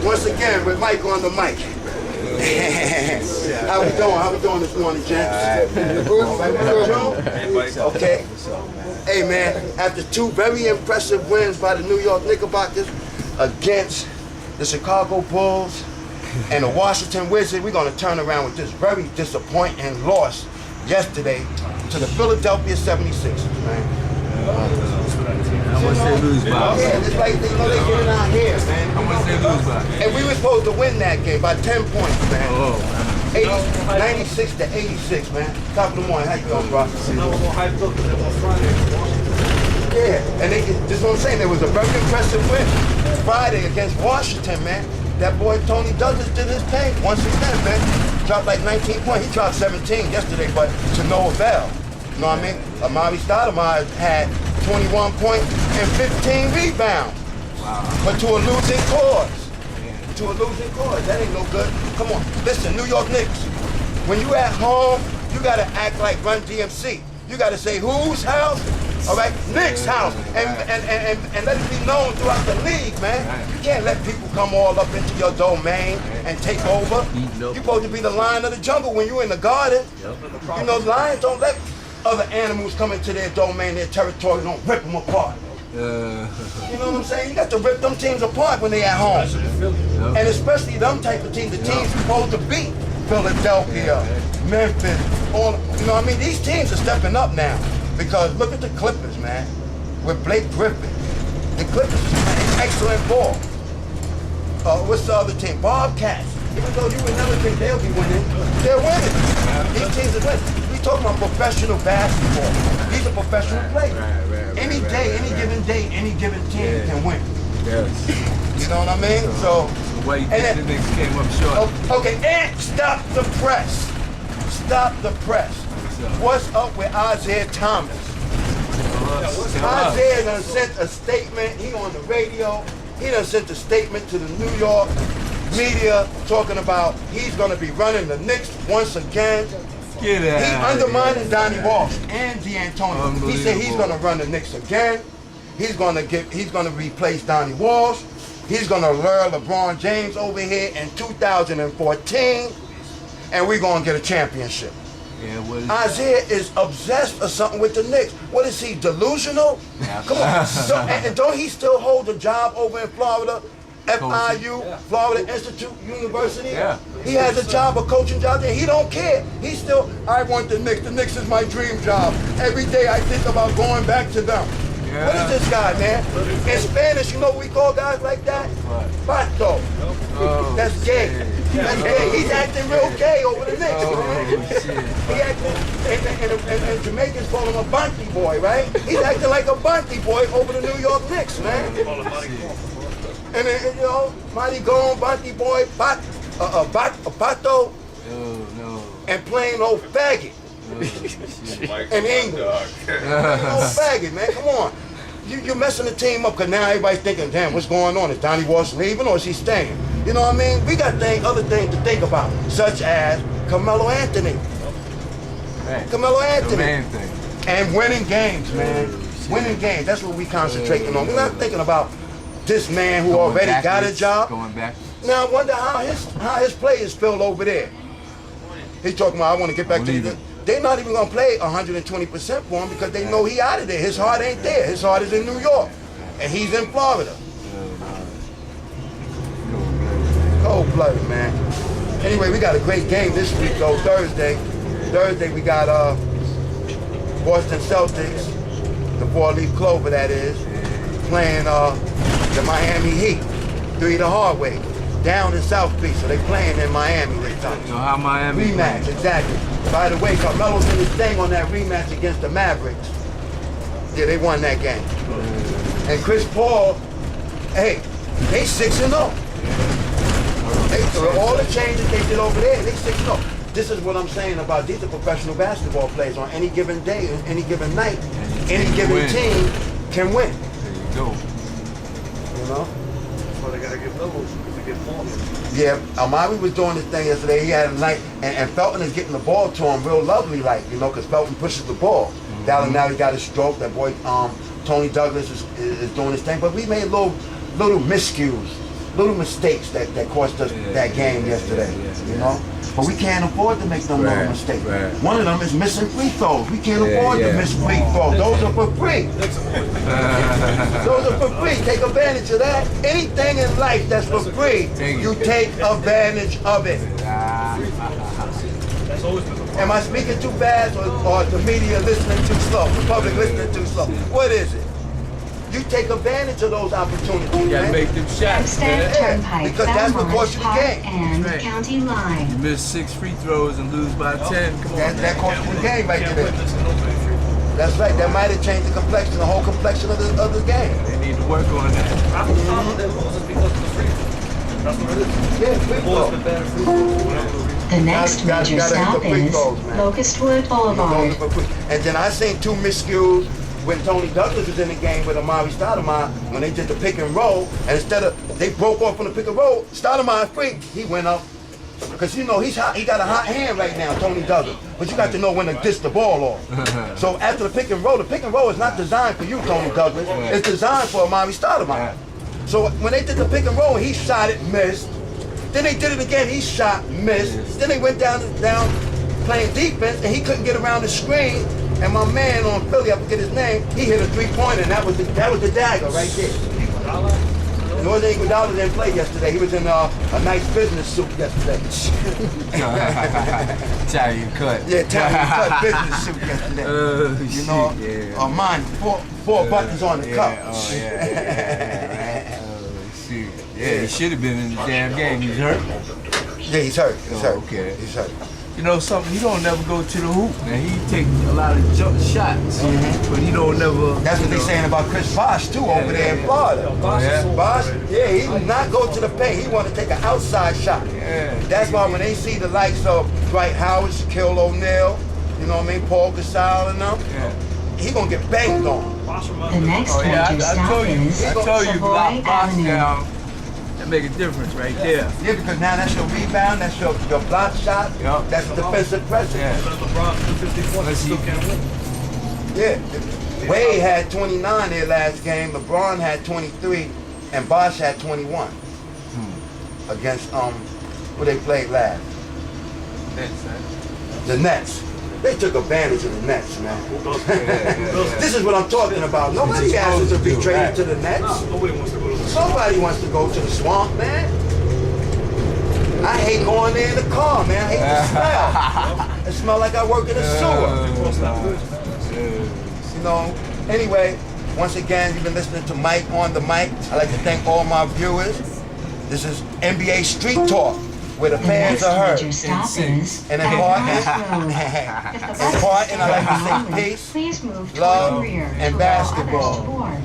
Once again, with Mike on the mic. How we doing? How we doing this morning, gents? Okay. Hey, man, after two very impressive wins by the New York Knickerbockers against the Chicago Bulls and the Washington Wizards, we're going to turn around with this very disappointing loss yesterday to the Philadelphia 76ers, man. How much they lose by? Yeah, it's like they know they get it out here, man. How much they lose by? And we were supposed to win that game by 10 points, man. Oh. 96 to 86, man. Top of the morning. How you doing, bro? Yeah, and this is what I'm saying. There was a very impressive win Friday against Washington, man. That boy Tony Douglas did his thing once again, man. Dropped like 19 points. He dropped 17 yesterday, but to no avail. You know what I mean? Amari Stoudemire had 21 points and 15 rebounds. Wow. But to a losing cause. To a losing cause. That ain't no good. Come on. Listen, New York Knicks. When you at home, you gotta act like Run DMC. You gotta say whose house? All right, Knicks house. And let it be known throughout the league, man. You can't let people come all up into your domain and take over. You're supposed to be the lion of the jungle when you're in the garden. You know, lions don't let other animals come into their domain, their territory, don't rip them apart. You know what I'm saying? You got to rip them teams apart when they at home. And especially them type of teams, the teams supposed to beat Philadelphia, Memphis, all, you know what I mean? These teams are stepping up now. Because look at the Clippers, man, with Blake Griffin. The Clippers is playing excellent ball. What's the other team? Bobcats. Even though you would never think they'll be winning, they're winning. These teams are winning. We talking about professional basketball. These are professional players. Any day, any given team can win. Yes. You know what I mean? So why you think the Knicks came up short? Okay, and stop the press. Stop the press. What's up with Isaiah Thomas? Isaiah done sent a statement. He on the radio. He done sent a statement to the New York media talking about he's going to be running the Knicks once again. Get out. He undermining Donnie Walsh and D'Antoni. He said he's going to run the Knicks again. He's going to replace Donnie Walsh. He's going to lure LeBron James over here in 2014, and we're going to get a championship. Yeah, Isaiah is obsessed or something with the Knicks. What is he, delusional? Yeah. Come on. And don't he still hold a job over in Florida? FIU, Florida Institute University. Yeah. He has a job, a coaching job there. He don't care. He's still, I want the Knicks. The Knicks is my dream job. Every day I think about going back to them. Yeah. What is this guy, man? In Spanish, you know what we call guys like that? Pato. Oh, that's gay. Shit. That's gay. He's acting real gay over the Knicks, man. Shit. He acting, and Jamaicans call him a bunty boy, right? He's acting like a bunty boy over the New York Knicks, man. And then, you know, Mighty Gone, bunty boy, pato, no. and plain old faggot. In English. Old faggot, man, come on. You're messing the team up because now everybody's thinking, damn, what's going on? Is Donnie Walsh leaving or is he staying? You know what I mean? We got other things to think about, such as Carmelo Anthony. Right. Carmelo Anthony. And winning games, man. Winning games, that's what we concentrating on. We're not thinking about this man who already got a job. Going back. Now I wonder how his players feel over there. He's talking about, I want to get back to the... They're not even going to play 120% for him because they know he out of there. His heart ain't there. His heart is in New York. And he's in Florida. Cold-blooded, man. Anyway, we got a great game this week, though, Thursday. Thursday, we got Boston Celtics, the four-leaf clover, that is, playing the Miami Heat, 3 the hard way, down in South Beach. So they playing in Miami this time. So how Miami rematch, playing? exactly. By the way, Carmelo's in his thing on that rematch against the Mavericks. Yeah, they won that game. And Chris Paul, hey, they 6-0. All the changes they did over there, they 6-0. This is what I'm saying about these are professional basketball players. On any given day, any given night, any given team can win. There you go. You know? That's why they gotta get levels to get forward. Yeah, Amari was doing this thing yesterday. He had a night, and Felton is getting the ball to him real lovely, like, you know, because Felton pushes the ball. Gallinari got a stroke. That boy, Tony Douglas is doing his thing. But we made little miscues little mistakes that cost us that game yesterday, you know? But we can't afford to make them little mistakes. One of them is missing free throws. We can't afford to miss free throws. Those are for free. Those are for free. Take advantage of that. Anything in life that's for free, you take advantage of it. That's always been the problem. Am I speaking too fast or the media listening too slow? The public listening too slow? What is it? You take advantage of those opportunities. You gotta man. make them shots, man. Turnpike, because that's what cost you the Park game. and Right. County Line. You miss 6 free throws and lose by 10. Come on, That cost you the game right Can't there. win this and don't pay free. That's right. That might have changed the complexion, the whole complexion of the game. They need to work on that. Half the time they lose is because of the free throws. That's what it is. Yeah, free They've always throw. been bad at free throws for whatever the reason. The next Gotta major hit the stop free is throws, man. Locustwood Those Boulevard. are for free. And then I seen two miscues when Tony Douglas was in the game with Amari Stoudemire when they did the pick and roll, and instead of they broke off on the pick and roll, Stoudemire free, he went up. Because you know he's hot, he got a hot hand right now, Tony Douglas. But you got to know when to dish the ball off. So after the pick and roll is not designed for you, Tony Douglas. It's designed for Amari Stoudemire. So when they did the pick and roll, he shot it, missed. Then they did it again, he shot, missed. Then they went down playing defense, and he couldn't get around the screen. And my man on Philly, I forget his name, he hit a three-pointer, and that was the dagger right there. Northern Iguodala didn't play yesterday. He was in a nice business suit yesterday. Italian cut. Yeah, Italian cut business suit yesterday. You know, mine, four buttons on the cup. Oh, yeah. Oh, shoot. Yeah, he should have been in the damn game. He's hurt. Yeah, he's hurt. He's hurt. Okay. He's hurt. You know something? He don't never go to the hoop. Now he take a lot of jump shots, but he don't never. That's what they're saying about Chris Bosh too over there in Florida. Bosh, yeah, he did not go to the paint. He wanted to take an outside shot. Yeah. That's why when they see the likes of Dwight Howard, Shaquille O'Neal, you know what I mean, Paul Gasol and them, he gonna get banged on. The next Oh yeah, major I stop told you. is I told you, Savoy lock Bosh Avenue. down. That make a difference right there. Yeah, because now that's your rebound, that's your block shot, Yup. that's defensive presence. Yeah. LeBron 50 points, still can't win. Yeah. Wade had 29 their last game, LeBron had 23, and Bosh had 21 against who they played last. The Nets. They took advantage of the Nets, man. This is what I'm talking about. Nobody asked us to be traded to the Nets. Nobody wants to go to the Somebody wants to go to the swamp, man. I hate going there in the car, man. I hate the smell. It smells like I work in a sewer. You know, anyway, once again, you've been listening to Mike on the mic. I'd like to thank all my viewers. This is NBA Street Talk, where the The fans next are heard. major stop is And Bathurst important, Road. If the bus important, is I like to still say moving, peace, please move toward love, the rear and to allow others basketball. to board.